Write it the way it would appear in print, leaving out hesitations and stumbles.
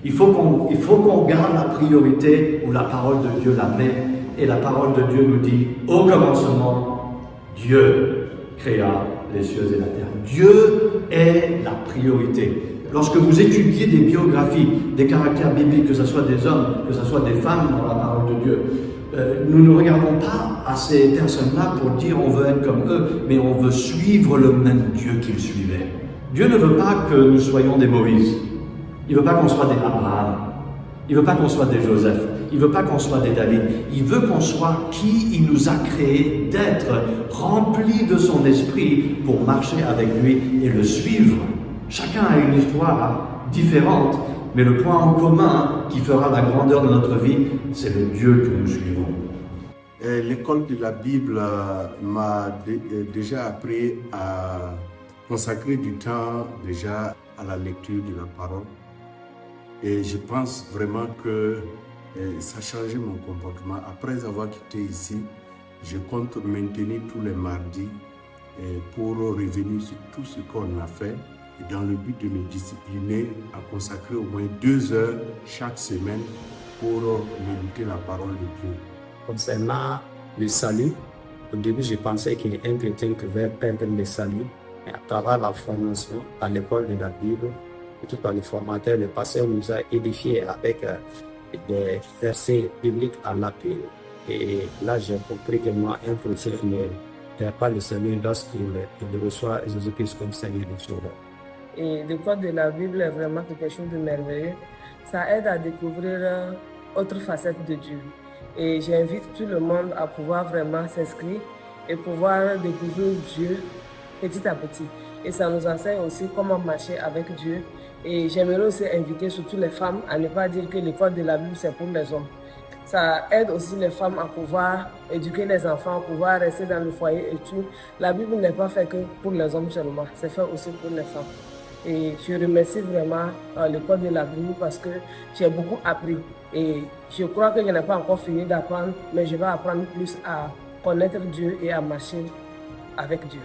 Il faut qu'on garde la priorité où la parole de Dieu la met. Et la parole de Dieu nous dit, au commencement, Dieu créa les cieux et la terre. Dieu est la priorité. Lorsque vous étudiez des biographies, des caractères bibliques, que ce soit des hommes, que ce soit des femmes dans la parole de Dieu, nous ne regardons pas à ces personnes-là pour dire on veut être comme eux, mais on veut suivre le même Dieu qu'ils suivaient. Dieu ne veut pas que nous soyons des Moïse. Il ne veut pas qu'on soit des Abraham. Il ne veut pas qu'on soit des Joseph. Il ne veut pas qu'on soit des David. Il veut qu'on soit qui il nous a créés d'être, remplis de son esprit pour marcher avec lui et le suivre. Chacun a une histoire différente, mais le point en commun qui fera la grandeur de notre vie, c'est le Dieu que nous suivons. L'école de la Bible m'a déjà appris à consacrer du temps déjà à la lecture de la parole. Et je pense vraiment que ça a changé mon comportement. Après avoir quitté ici, je compte maintenir tous les mardis pour revenir sur tout ce qu'on a fait, dans le but de me discipliner à consacrer au moins 2 heures chaque semaine pour méditer la parole de Dieu. Concernant le salut, au début je pensais qu'un chrétien pouvait perdre le salut, mais à travers la formation à l'école de la Bible, tout par le formateur, le pasteur nous a édifiés avec des versets bibliques à l'appui. Et là, j'ai compris que moi, un chrétien ne perd pas le salut lorsqu'il reçoit Jésus-Christ comme Seigneur et Sauveur. Et l'école de la Bible est vraiment quelque chose de merveilleux. Ça aide à découvrir autre facette de Dieu. Et j'invite tout le monde à pouvoir vraiment s'inscrire et pouvoir découvrir Dieu petit à petit. Et ça nous enseigne aussi comment marcher avec Dieu. Et j'aimerais aussi inviter surtout les femmes à ne pas dire que l'école de la Bible c'est pour les hommes. Ça aide aussi les femmes à pouvoir éduquer les enfants, à pouvoir rester dans le foyer et tout. La Bible n'est pas faite que pour les hommes seulement, c'est fait aussi pour les femmes. Et je remercie vraiment l'école de la Bible parce que j'ai beaucoup appris. Et je crois que je n'ai pas encore fini d'apprendre, mais je vais apprendre plus à connaître Dieu et à marcher avec Dieu.